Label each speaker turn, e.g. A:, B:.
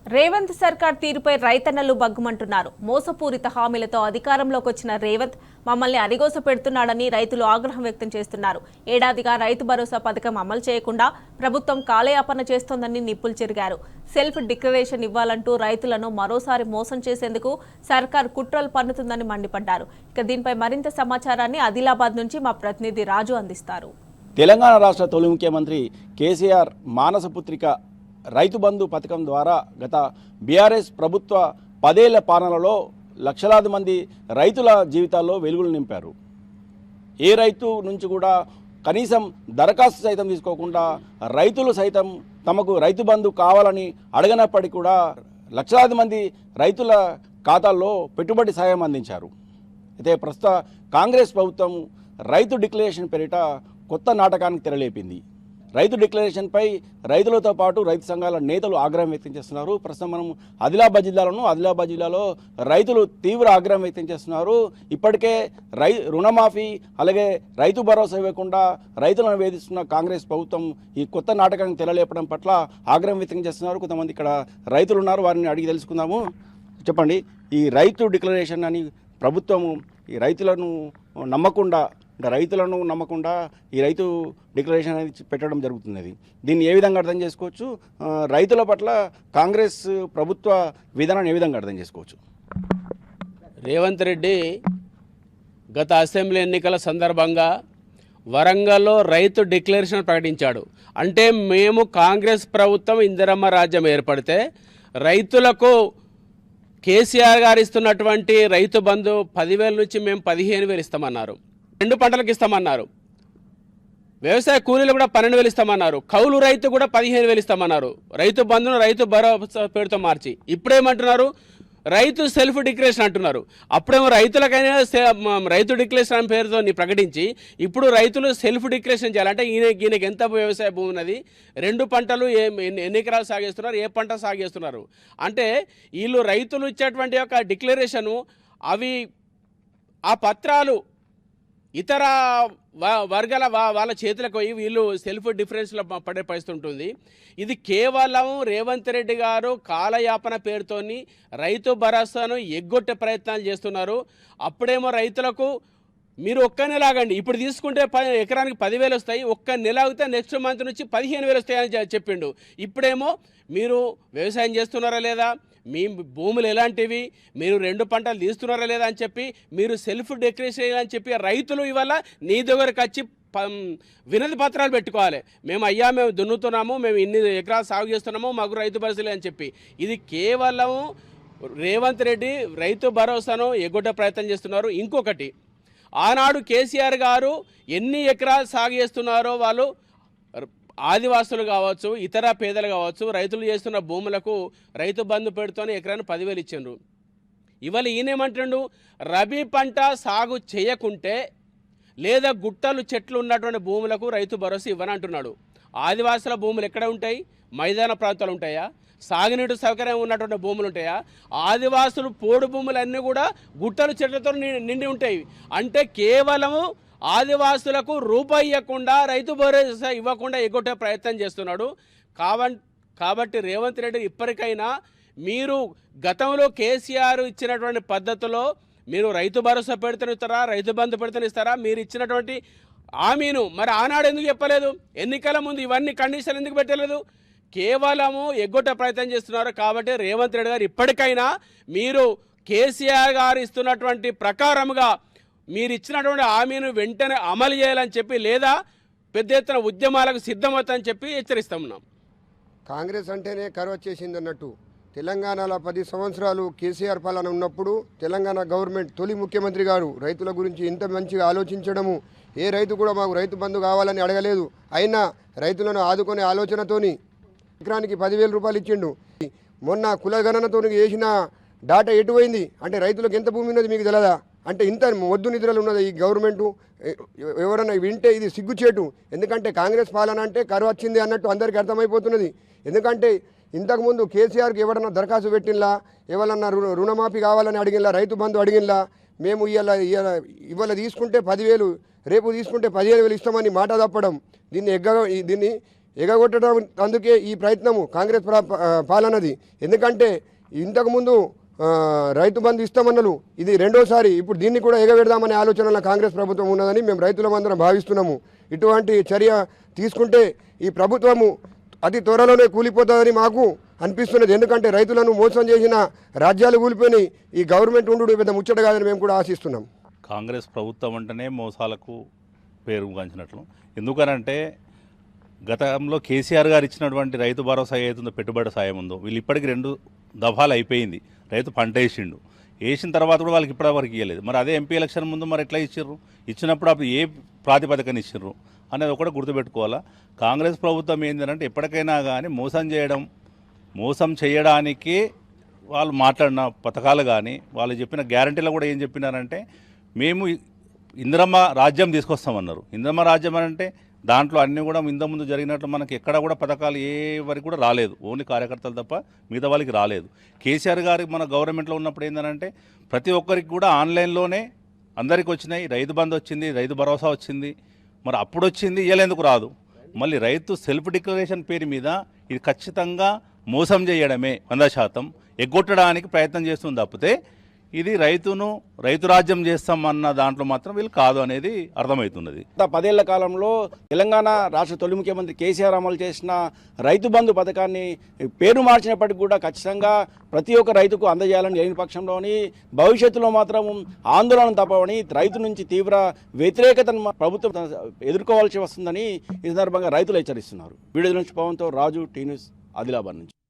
A: రేవంత్ సర్కార్ తీరుపై రైతన్నలు బగ్గుమంటున్నారు. మోసపూరిత హామీలతో అధికారంలోకి వచ్చిన రేవంత్ మమ్మల్ని అరిగోస పెడుతున్నాడని రైతులు ఆగ్రహం వ్యక్తం చేస్తున్నారు. ఏడాదిగా రైతు భరోసా పథకం అమలు చేయకుండా ప్రభుత్వం కాలయాపన చేస్తోందని నిప్పులు చెరిగారు. సెల్ఫ్ డిక్లరేషన్ ఇవ్వాలంటూ రైతులను మరోసారి మోసం చేసేందుకు సర్కార్ కుట్రలు పన్నుతుందని మండిపడ్డారు. ఇక దీనిపై మరింత సమాచారాన్ని ఆదిలాబాద్ నుంచి మా ప్రతినిధి రాజు అందిస్తారు.
B: తెలంగాణ రాష్ట్ర తొలి ముఖ్యమంత్రి కేసీఆర్ మానసపుత్రిక రైతు బంధు పథకం ద్వారా గత బీఆర్ఎస్ ప్రభుత్వ 10 ఏళ్ల పాలనలో లక్షలాది మంది రైతుల జీవితాల్లో వెలుగులు నింపారు. ఏ రైతు నుంచి కూడా కనీసం దరఖాస్తు సైతం తీసుకోకుండా రైతులు సైతం తమకు రైతు బంధు కావాలని అడగనప్పటికీ కూడా లక్షలాది మంది రైతుల ఖాతాల్లో పెట్టుబడి సాయం అందించారు. అయితే ప్రస్తుత కాంగ్రెస్ ప్రభుత్వం రైతు డిక్లరేషన్ పేరిట కొత్త నాటకానికి తెరలేపింది. రైతు డిక్లరేషన్పై రైతులతో పాటు రైతు సంఘాల నేతలు ఆగ్రహం వ్యక్తం చేస్తున్నారు. ప్రస్తుతం మనం ఆదిలాబాద్ జిల్లాలో రైతులు తీవ్ర ఆగ్రహం వ్యక్తం చేస్తున్నారు. ఇప్పటికే రుణమాఫీ అలాగే రైతు భరోసా ఇవ్వకుండా రైతులను వేధిస్తున్న కాంగ్రెస్ ప్రభుత్వం ఈ కొత్త నాటకానికి తెరలేపడం పట్ల ఆగ్రహం వ్యక్తం చేస్తున్నారు. కొంతమంది ఇక్కడ రైతులు ఉన్నారు, వారిని అడిగి తెలుసుకుందాము. చెప్పండి, ఈ రైతు డిక్లరేషన్ అని ప్రభుత్వము ఈ రైతులను నమ్మకుండా ఈ రైతు డిక్లరేషన్ అనేది పెట్టడం జరుగుతున్నది. దీన్ని ఏ విధంగా అర్థం చేసుకోవచ్చు? రైతుల పట్ల కాంగ్రెస్ ప్రభుత్వ విధానాన్ని ఏ విధంగా అర్థం చేసుకోవచ్చు?
C: రేవంత్ రెడ్డి గత అసెంబ్లీ ఎన్నికల సందర్భంగా వరంగల్లో రైతు డిక్లరేషన్ ప్రకటించాడు. అంటే మేము కాంగ్రెస్ ప్రభుత్వం ఇందిరమ్మ రాజ్యం ఏర్పడితే రైతులకు కేసీఆర్ గారు ఇస్తున్నటువంటి రైతు బంధు 10,000 నుంచి మేము 15,000 ఇస్తామన్నారు. 2 పంటలకు ఇస్తామన్నారు. వ్యవసాయ కూలీలు కూడా 12,000 ఇస్తామన్నారు. కౌలు రైతు కూడా 15,000 ఇస్తామన్నారు. రైతు బంధును రైతు భరోసా పేరుతో మార్చి ఇప్పుడేమంటున్నారు? రైతు సెల్ఫ్ డిక్లరేషన్ అంటున్నారు. అప్పుడేమో రైతులకైనా రైతు డిక్లరేషన్ పేరుతో ప్రకటించి ఇప్పుడు రైతులు సెల్ఫ్ డిక్లరేషన్ చేయాలంటే ఈయనకి ఎంత వ్యవసాయ భూమి ఉన్నది, 2 పంటలు ఎన్ని ఎకరాలు సాగేస్తున్నారు, ఏ పంట సాగేస్తున్నారు అంటే వీళ్ళు రైతులు ఇచ్చేటువంటి యొక్క డిక్లరేషను అవి ఆ పత్రాలు ఇతర వర్గాల వాళ్ళ చేతులకు పోయి వీళ్ళు సెల్ఫ్ డిఫరెన్స్లో పడే పరిస్థితి ఉంటుంది. ఇది కేవలం రేవంత్ రెడ్డి గారు కాలయాపన పేరుతోని రైతు భరోసాను ఎగ్గొట్టే ప్రయత్నాలు చేస్తున్నారు. అప్పుడేమో రైతులకు మీరు ఒక్క నెల ఆగండి, ఇప్పుడు తీసుకుంటే ఎకరానికి 10,000 వస్తాయి, ఒక్క నెల ఆగితే నెక్స్ట్ మంత్ నుంచి 15,000 వస్తాయని చెప్పిండు. ఇప్పుడేమో మీరు వ్యవసాయం చేస్తున్నారా లేదా, మీ భూములు ఎలాంటివి, మీరు 2 పంటలు తీస్తున్నారా లేదా అని చెప్పి మీరు సెల్ఫ్ డిక్లరేషన్ అని చెప్పి రైతులు ఇవాళ నీ దగ్గరకు వచ్చి వినతి పత్రాలు పెట్టుకోవాలి. మేము దున్నుతున్నాము, మేము ఇన్ని ఎకరాలు సాగు చేస్తున్నాము, మాకు రైతు భరోసా అని చెప్పి. ఇది కేవలం రేవంత్ రెడ్డి రైతు భరోసాను ఎగ్గొట్టే ప్రయత్నం చేస్తున్నారు. ఇంకొకటి, ఆనాడు కేసీఆర్ గారు ఎన్ని ఎకరాలు సాగు చేస్తున్నారో వాళ్ళు ఆదివాసులు కావచ్చు, ఇతర పేదలు కావచ్చు, రైతులు చేస్తున్న భూములకు రైతు బంధు పెడుతూనే ఎకరాన్ని 10,000 ఇచ్చిండ్రు. ఇవాళ ఈయనేమంటుండు? రబీ పంట సాగు చేయకుంటే లేదా గుట్టలు చెట్లు ఉన్నటువంటి భూములకు రైతు భరోసా ఇవ్వనంటున్నాడు. ఆదివాసుల భూములు ఎక్కడ ఉంటాయి? మైదాన ప్రాంతాలు ఉంటాయా? సాగునీటి సౌకర్యం ఉన్నటువంటి భూములు ఉంటాయా? ఆదివాసులు పోడు భూములన్నీ కూడా గుట్టలు చెట్లతో నిండి ఉంటాయి. అంటే కేవలము ఆదివాసులకు రూపాయి ఇవ్వకుండా రైతు భరోసా ఇవ్వకుండా ఎగ్గొట్టే ప్రయత్నం చేస్తున్నాడు. కాబట్టి రేవంత్ రెడ్డి ఇప్పటికైనా మీరు గతంలో కేసీఆర్ ఇచ్చినటువంటి పద్ధతిలో మీరు రైతు భరోసా పెడుతూనే ఇస్తారా, రైతు బంధు పెడుతూనే ఇస్తారా? మీరు ఇచ్చినటువంటి హామీను మరి ఆనాడు ఎందుకు చెప్పలేదు? ఎన్నికల ముందు ఇవన్నీ కండిషన్లు ఎందుకు పెట్టలేదు? కేవలము ఎగ్గొట్టే ప్రయత్నం చేస్తున్నారు. కాబట్టి రేవంత్ రెడ్డి గారు ఇప్పటికైనా మీరు కేసీఆర్ గారు ఇస్తున్నటువంటి ప్రకారముగా మీరు ఇచ్చినటువంటి హామీని వెంటనే అమలు చేయాలని చెప్పి లేదా పెద్ద ఎత్తున ఉద్యమాలకు సిద్ధమవుతాయని చెప్పి హెచ్చరిస్తున్నాం.
D: కాంగ్రెస్ అంటేనే కరువు వచ్చేసింది అన్నట్టు. తెలంగాణలో 10 సంవత్సరాలు కేసీఆర్ పాలన ఉన్నప్పుడు తెలంగాణ గవర్నమెంట్ తొలి ముఖ్యమంత్రి గారు రైతుల గురించి ఇంత మంచిగా ఆలోచించడము, ఏ రైతు కూడా మాకు రైతు బంధు కావాలని అడగలేదు. అయినా రైతులను ఆదుకునే ఆలోచనతోని ఎకరానికి 10,000 రూపాయలు ఇచ్చిండు. మొన్న కులగణనతో చేసిన డాటా ఎటుపోయింది అంటే రైతులకు ఎంత భూమి ఉన్నది మీకు తెలియదా? అంటే ఇంత మొద్దు నిద్రలు ఉన్నది ఈ గవర్నమెంటు. ఎవరన్నా వింటే ఇది సిగ్గుచేటు. ఎందుకంటే కాంగ్రెస్ పాలన అంటే కరువు వచ్చింది అన్నట్టు అందరికీ అర్థమైపోతున్నది. ఎందుకంటే ఇంతకుముందు కేసీఆర్కి ఎవరన్నా దరఖాస్తు పెట్టినలా, ఎవరన్నా రుణమాఫీ కావాలని అడిగినలా, రైతు బంధు అడిగినలా, మేము ఇవాళ తీసుకుంటే 10,000, రేపు తీసుకుంటే 15,000 ఇస్తామని మాట తప్పడం, దీన్ని ఎగగొట్టడం అందుకే ఈ ప్రయత్నము కాంగ్రెస్ పాలనది. ఎందుకంటే ఇంతకుముందు రైతు బంధు ఇస్తామన్నలు ఇది రెండోసారి, ఇప్పుడు దీన్ని కూడా ఎగబెడదామనే ఆలోచనలో కాంగ్రెస్ ప్రభుత్వం ఉన్నదని మేము రైతులమందరం భావిస్తున్నాము. ఇటువంటి చర్య తీసుకుంటే ఈ ప్రభుత్వము అతి త్వరలోనే కూలిపోతుందని మాకు అనిపిస్తున్నది. ఎందుకంటే రైతులను మోసం చేసిన రాజ్యాలు కూలిపోయినాయి. ఈ గవర్నమెంట్ ఉండు పెద్ద ముచ్చట కాదని మేము కూడా ఆశిస్తున్నాం.
E: కాంగ్రెస్ ప్రభుత్వం అంటేనే మోసాలకు పేరుగాంచినట్లు. ఎందుకనంటే గతంలో కేసీఆర్ గారు ఇచ్చినటువంటి రైతు భరోసా ఏదైతుందో పెట్టుబడి సాయం ఉందో వీళ్ళు ఇప్పటికి 2 దఫాలు అయిపోయింది. రైతు పంట వేసిండు, వేసిన తర్వాత కూడా వాళ్ళకి ఇప్పటివరకు ఇవ్వలేదు. మరి అదే ఎంపీ ఎలక్షన్ ముందు మరి ఎట్లా ఇచ్చిర్రు? ఇచ్చినప్పుడు అప్పుడు ఏ ప్రాతిపదికన ఇచ్చిర్రు అనేది ఒకటి గుర్తుపెట్టుకోవాలా. కాంగ్రెస్ ప్రభుత్వం ఏంటంటే ఎప్పటికైనా కానీ మోసం చేయడానికి వాళ్ళు మాట్లాడిన పథకాలు కానీ వాళ్ళు చెప్పిన గ్యారంటీలు కూడా ఏం చెప్పినారంటే మేము ఇందిరమ్మ రాజ్యం తీసుకొస్తామన్నారు. ఇందిరమ్మ రాజ్యం అంటే దాంట్లో అన్నీ కూడా ఇంతకుముందు జరిగినట్లు మనకి ఎక్కడ కూడా పథకాలు ఏ వరకు కూడా రాలేదు. ఓన్లీ కార్యకర్తలు తప్ప మిగతా వాళ్ళకి రాలేదు. కేసీఆర్ గారు మన గవర్నమెంట్లో ఉన్నప్పుడు ఏంటంటే ప్రతి ఒక్కరికి కూడా ఆన్లైన్లోనే అందరికి వచ్చినాయి. రైతు బంధు వచ్చింది, రైతు భరోసా వచ్చింది. మరి అప్పుడు వచ్చింది, ఇవ్వలేందుకు రాదు? మళ్ళీ రైతు సెల్ఫ్ డిక్లరేషన్ పేరు మీద ఇది ఖచ్చితంగా మోసం చేయడమే 100%. ఎగ్గొట్టడానికి ప్రయత్నం చేస్తుంది తప్పితే ఇది రైతు రాజ్యం చేస్తామన్న దాంట్లో మాత్రం వీళ్ళు కాదు అనేది అర్థమవుతున్నది.
B: గత 10 ఏళ్ల కాలంలో తెలంగాణ రాష్ట్ర తొలి ముఖ్యమంత్రి కేసీఆర్ అమలు చేసిన రైతు బంధు పథకాన్ని పేరు మార్చినప్పటికీ కూడా ఖచ్చితంగా ప్రతి ఒక్క రైతుకు అందజేయాలని లేని పక్షంలోని భవిష్యత్తులో మాత్రం ఆందోళన తప్పవని రైతు నుంచి తీవ్ర వ్యతిరేకతను ప్రభుత్వం ఎదుర్కోవాల్సి వస్తుందని ఈ సందర్భంగా రైతులు హెచ్చరిస్తున్నారు. వీడియో నుంచి పవన్తో రాజు, టీ న్యూస్, ఆదిలాబాద్ నుంచి.